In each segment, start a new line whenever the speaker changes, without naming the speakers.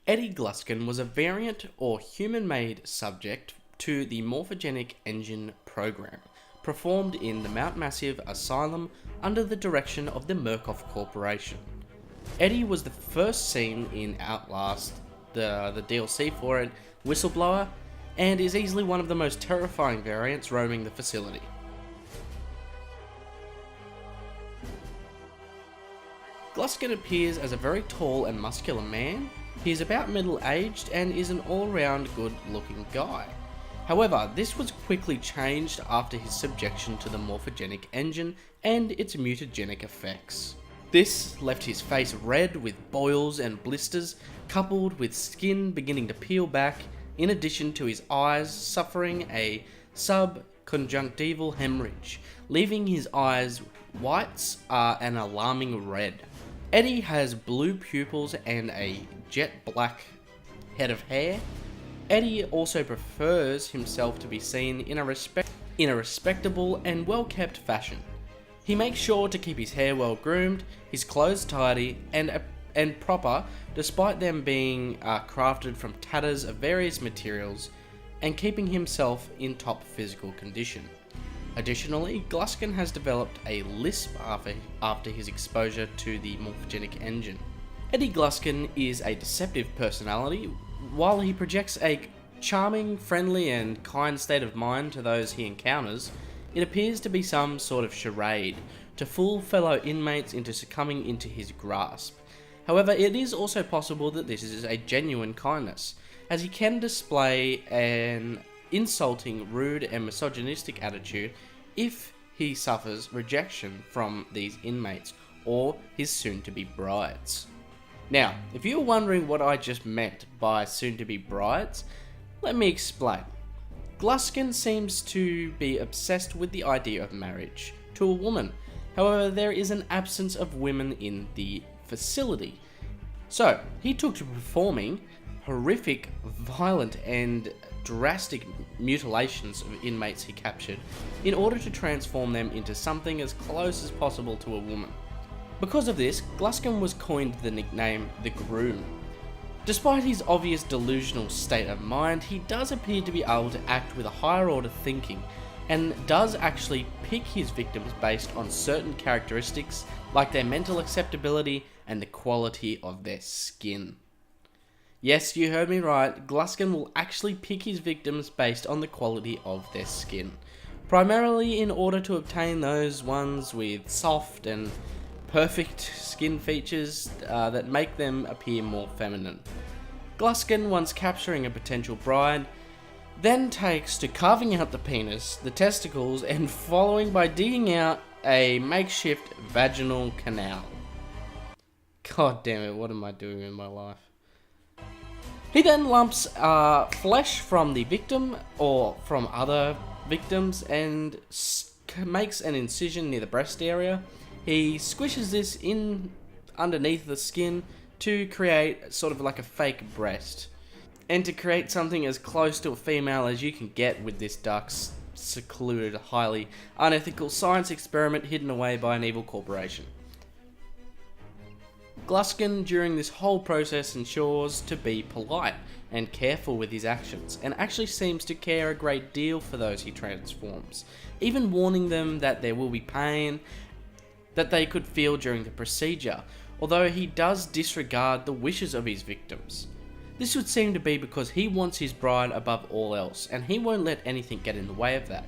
Eddie Gluskin was a variant or human-made subject to the Morphogenic Engine program, performed in the Mount Massive Asylum under the direction of the Murkoff Corporation. Eddie was the first seen in Outlast, the DLC for it, Whistleblower, and is easily one of the most terrifying variants roaming the facility. Gluskin appears as a very tall and muscular man. He is about middle-aged and is an all-round good-looking guy. However, this was quickly changed after his subjection to the Morphogenic Engine and its mutagenic effects. This left his face red with boils and blisters, coupled with skin beginning to peel back, in addition to his eyes suffering a subconjunctival hemorrhage, leaving his eyes whites an alarming red. Eddie has blue pupils and a jet black head of hair. Eddie also prefers himself to be seen in a respectable and well-kept fashion. He makes sure to keep his hair well groomed, his clothes tidy and proper, despite them being crafted from tatters of various materials, and keeping himself in top physical condition. Additionally, Gluskin has developed a lisp after his exposure to the Morphogenic Engine. Eddie Gluskin is a deceptive personality. While he projects a charming, friendly and kind state of mind to those he encounters, it appears to be some sort of charade to fool fellow inmates into succumbing into his grasp. However, it is also possible that this is a genuine kindness, as he can display an insulting, rude and misogynistic attitude if he suffers rejection from these inmates or his soon-to-be brides. Now, if you're wondering what I just meant by soon-to-be brides, let me explain. Gluskin seems to be obsessed with the idea of marriage to a woman. However, there is an absence of women in the facility. So, he took to performing horrific, violent and drastic mutilations of inmates he captured in order to transform them into something as close as possible to a woman. Because of this, Gluskin was coined the nickname The Groom. Despite his obvious delusional state of mind, he does appear to be able to act with a higher order thinking, and does actually pick his victims based on certain characteristics like their mental acceptability and the quality of their skin. Yes, you heard me right, Gluskin will actually pick his victims based on the quality of their skin, primarily in order to obtain those ones with soft and perfect skin features that make them appear more feminine. Gluskin, once capturing a potential bride, then takes to carving out the penis, the testicles, and following by digging out a makeshift vaginal canal. God damn it, what am I doing in my life? He then lumps flesh from the victim or from other victims and makes an incision near the breast area. He squishes this in underneath the skin to create sort of like a fake breast, and to create something as close to a female as you can get with this dark's secluded, highly unethical science experiment hidden away by an evil corporation. Gluskin, during this whole process, ensures to be polite and careful with his actions, and actually seems to care a great deal for those he transforms, even warning them that there will be pain that they could feel during the procedure, although he does disregard the wishes of his victims. This would seem to be because he wants his bride above all else, and he won't let anything get in the way of that.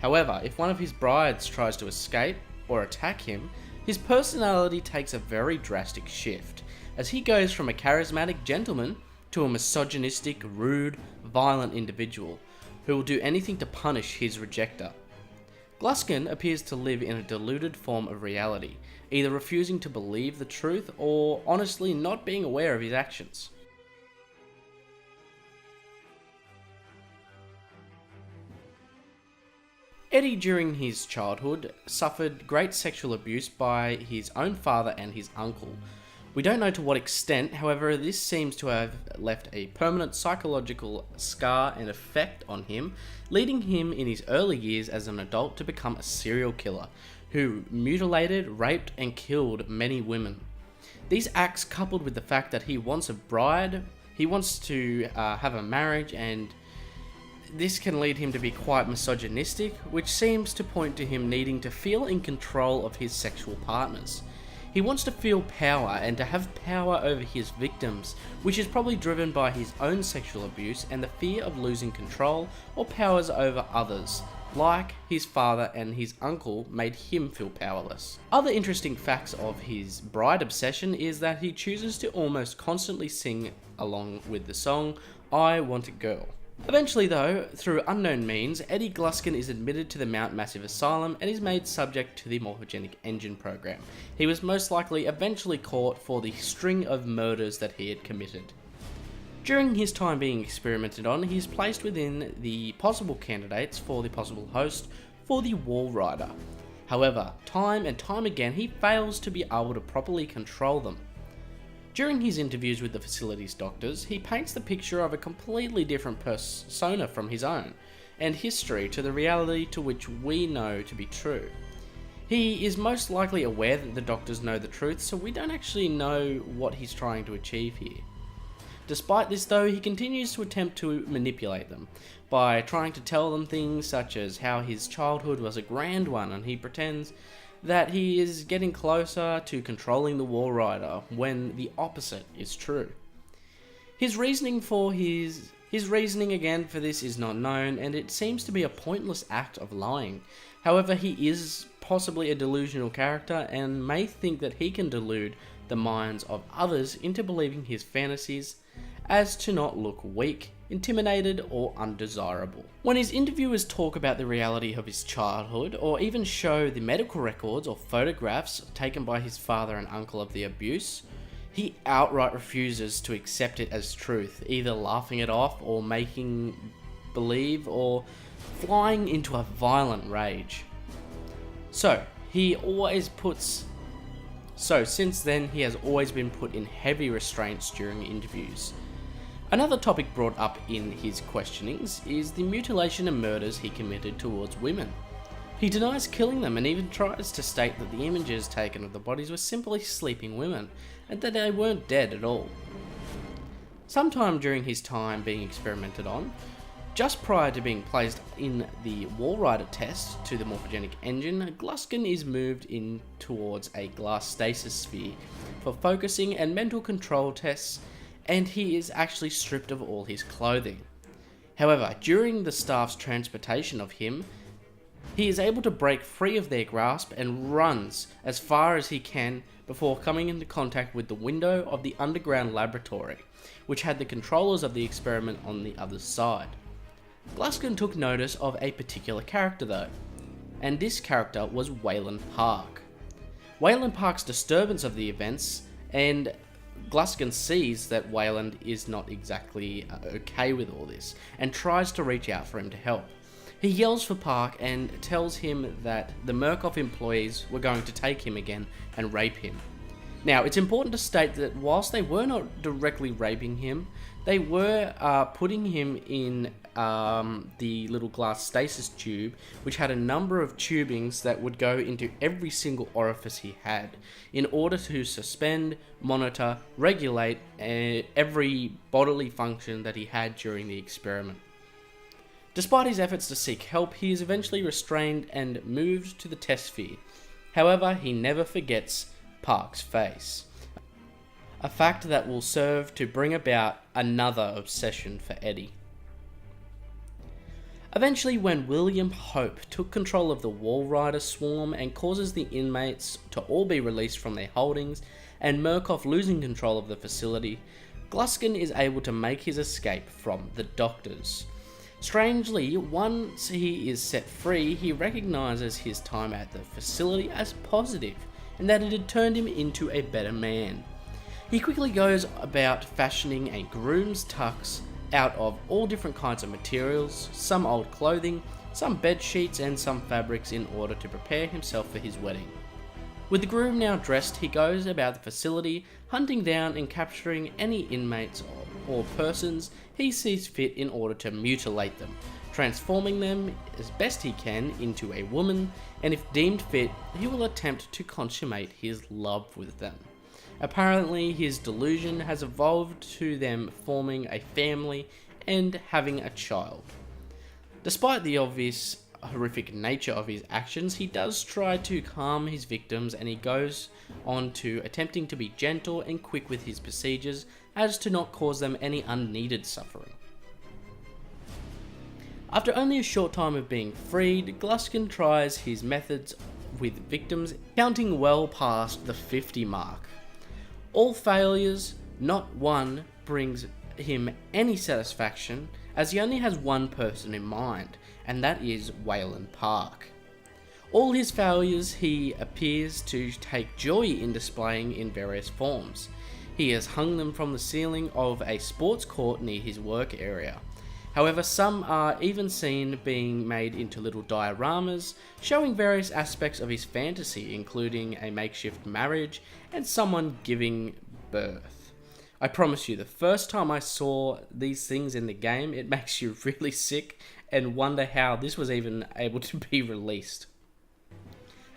However, if one of his brides tries to escape or attack him, his personality takes a very drastic shift, as he goes from a charismatic gentleman to a misogynistic, rude, violent individual, who will do anything to punish his rejecter. Gluskin appears to live in a deluded form of reality, either refusing to believe the truth or honestly not being aware of his actions. Eddie, during his childhood, suffered great sexual abuse by his own father and his uncle. We don't know to what extent, however, this seems to have left a permanent psychological scar and effect on him, leading him in his early years as an adult to become a serial killer, who mutilated, raped, and killed many women. These acts, coupled with the fact that he wants a bride He wants to have a marriage, and this can lead him to be quite misogynistic, which seems to point to him needing to feel in control of his sexual partners. He wants to feel power and to have power over his victims, which is probably driven by his own sexual abuse and the fear of losing control or powers over others, like his father and his uncle made him feel powerless. Other interesting facts of his bride obsession is that he chooses to almost constantly sing along with the song I Want a Girl. Eventually though, through unknown means, Eddie Gluskin is admitted to the Mount Massive Asylum and is made subject to the morphogenic engine program. He was most likely eventually caught for the string of murders that he had committed. During his time being experimented on, he is placed within the possible candidates for the possible host for the Walrider. However, time and time again he fails to be able to properly control them. During his interviews with the facility's doctors, he paints the picture of a completely different persona from his own, and history to the reality to which we know to be true. He is most likely aware that the doctors know the truth, so we don't actually know what he's trying to achieve here. Despite this though, he continues to attempt to manipulate them, by trying to tell them things such as how his childhood was a grand one, and he pretends that he is getting closer to controlling the Walrider when the opposite is true. His reasoning again for this is not known, and it seems to be a pointless act of lying. However, he is possibly a delusional character and may think that he can delude the minds of others into believing his fantasies as to not look weak, intimidated, or undesirable. When his interviewers talk about the reality of his childhood, or even show the medical records or photographs taken by his father and uncle of the abuse, he outright refuses to accept it as truth, either laughing it off or making believe or flying into a violent rage. Since then, he has always been put in heavy restraints during interviews. Another topic brought up in his questionings is the mutilation and murders he committed towards women. He denies killing them and even tries to state that the images taken of the bodies were simply sleeping women and that they weren't dead at all. Sometime during his time being experimented on, just prior to being placed in the Walrider test to the morphogenic engine, Gluskin is moved in towards a glass stasis sphere for focusing and mental control tests, and he is actually stripped of all his clothing. However, during the staff's transportation of him, he is able to break free of their grasp and runs as far as he can before coming into contact with the window of the underground laboratory, which had the controllers of the experiment on the other side. Gluskin took notice of a particular character though, and this character was Wayland Park. Wayland Park's disturbance of the events, and Gluskin sees that Wayland is not exactly okay with all this, and tries to reach out for him to help. He yells for Park and tells him that the Murkoff employees were going to take him again and rape him. Now, it's important to state that whilst they were not directly raping him, they were putting him in the little glass stasis tube, which had a number of tubings that would go into every single orifice he had, in order to suspend, monitor, regulate every bodily function that he had during the experiment. Despite his efforts to seek help, he is eventually restrained and moved to the test sphere. However, he never forgets Park's face, a fact that will serve to bring about another obsession for Eddie. Eventually, when William Hope took control of the Walrider swarm and causes the inmates to all be released from their holdings, and Murkoff losing control of the facility, Gluskin is able to make his escape from the doctors. Strangely, once he is set free, he recognises his time at the facility as positive, and that it had turned him into a better man. He quickly goes about fashioning a groom's tux out of all different kinds of materials, some old clothing, some bed sheets and some fabrics in order to prepare himself for his wedding. With the groom now dressed, he goes about the facility, hunting down and capturing any inmates or persons he sees fit in order to mutilate them, transforming them as best he can into a woman, and if deemed fit, he will attempt to consummate his love with them. Apparently, his delusion has evolved to them forming a family and having a child. Despite the obvious horrific nature of his actions, he does try to calm his victims, and he goes on to attempting to be gentle and quick with his procedures as to not cause them any unneeded suffering. After only a short time of being freed, Gluskin tries his methods with victims, counting well past the 50 mark. All failures, not one, brings him any satisfaction, as he only has one person in mind, and that is Wayland Park. All his failures he appears to take joy in displaying in various forms. He has hung them from the ceiling of a sports court near his work area. However, some are even seen being made into little dioramas, showing various aspects of his fantasy, including a makeshift marriage and someone giving birth. I promise you, the first time I saw these things in the game, it makes you really sick and wonder how this was even able to be released.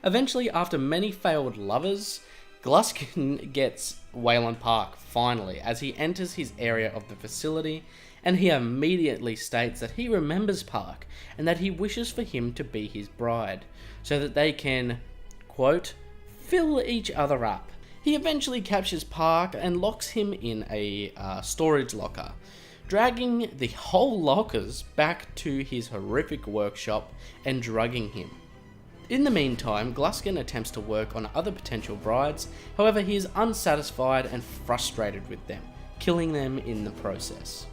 Eventually, after many failed lovers, Gluskin gets Wayland Park finally as he enters his area of the facility, and he immediately states that he remembers Park and that he wishes for him to be his bride, so that they can, quote, fill each other up. He eventually captures Park and locks him in a storage locker, dragging the whole lockers back to his horrific workshop and drugging him. In the meantime, Gluskin attempts to work on other potential brides, however he is unsatisfied and frustrated with them, killing them in the process.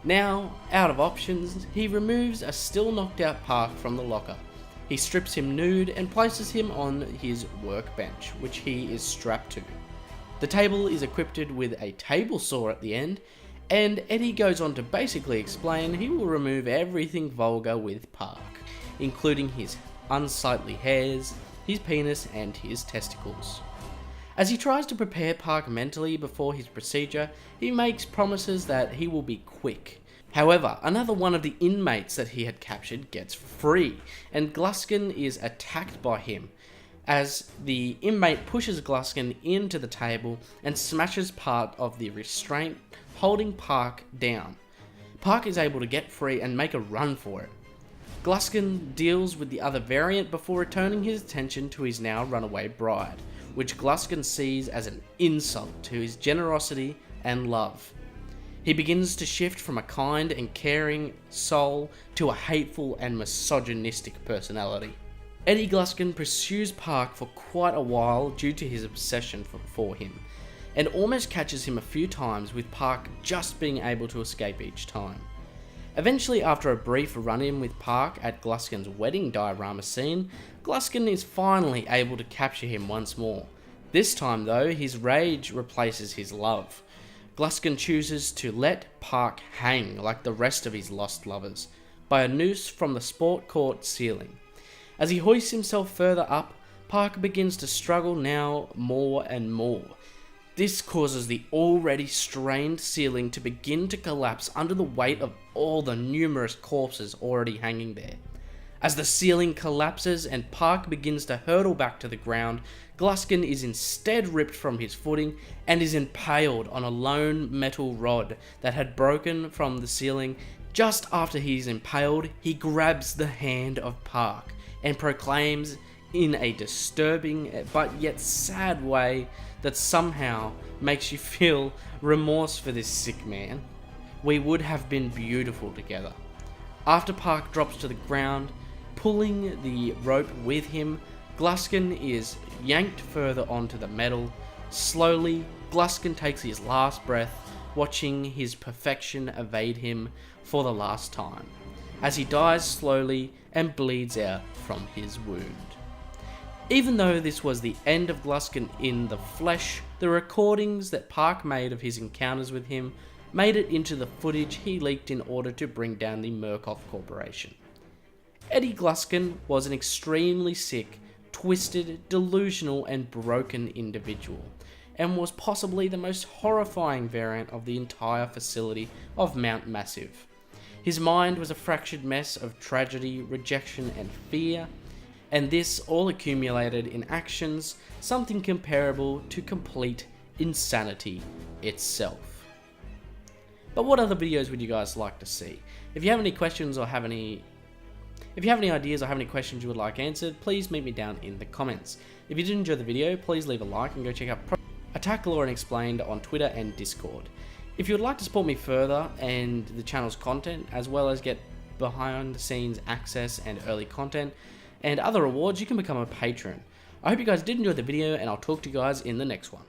Now, out of options, he removes a still knocked out Park from the locker. He strips him nude and places him on his workbench, which he is strapped to. The table is equipped with a table saw at the end, and Eddie goes on to basically explain he will remove everything vulgar with Park, including his unsightly hairs, his penis, and his testicles. As he tries to prepare Park mentally before his procedure, he makes promises that he will be quick. However, another one of the inmates that he had captured gets free, and Gluskin is attacked by him, as the inmate pushes Gluskin into the table and smashes part of the restraint holding Park down. Park is able to get free and make a run for it. Gluskin deals with the other variant before returning his attention to his now runaway bride, which Gluskin sees as an insult to his generosity and love. He begins to shift from a kind and caring soul to a hateful and misogynistic personality. Eddie Gluskin pursues Park for quite a while due to his obsession for him, and almost catches him a few times, with Park just being able to escape each time. Eventually, after a brief run-in with Park at Gluskin's wedding diorama scene, Gluskin is finally able to capture him once more. This time though, his rage replaces his love. Gluskin chooses to let Park hang like the rest of his lost lovers, by a noose from the sport court ceiling. As he hoists himself further up, Park begins to struggle now more and more. This causes the already strained ceiling to begin to collapse under the weight of all the numerous corpses already hanging there. As the ceiling collapses and Park begins to hurtle back to the ground, Gluskin is instead ripped from his footing and is impaled on a lone metal rod that had broken from the ceiling. Just after he is impaled, he grabs the hand of Park and proclaims in a disturbing but yet sad way that somehow makes you feel remorse for this sick man. We would have been beautiful together. After Park drops to the ground, pulling the rope with him, Gluskin is yanked further onto the metal. Slowly, Gluskin takes his last breath, watching his perfection evade him for the last time, as he dies slowly and bleeds out from his wound. Even though this was the end of Gluskin in the flesh, the recordings that Park made of his encounters with him made it into the footage he leaked in order to bring down the Murkoff Corporation. Eddie Gluskin was an extremely sick, twisted, delusional, and broken individual, and was possibly the most horrifying variant of the entire facility of Mount Massive. His mind was a fractured mess of tragedy, rejection, and fear, and this all accumulated in actions, something comparable to complete insanity itself. But what other videos would you guys like to see? If you have any questions or have any ideas or have any questions you would like answered, please meet me down in the comments. If you did enjoy the video, please leave a like and go check out Attack Law Explained on Twitter and Discord. If you would like to support me further and the channel's content, as well as get behind the scenes access and early content and other rewards, you can become a patron. I hope you guys did enjoy the video, and I'll talk to you guys in the next one.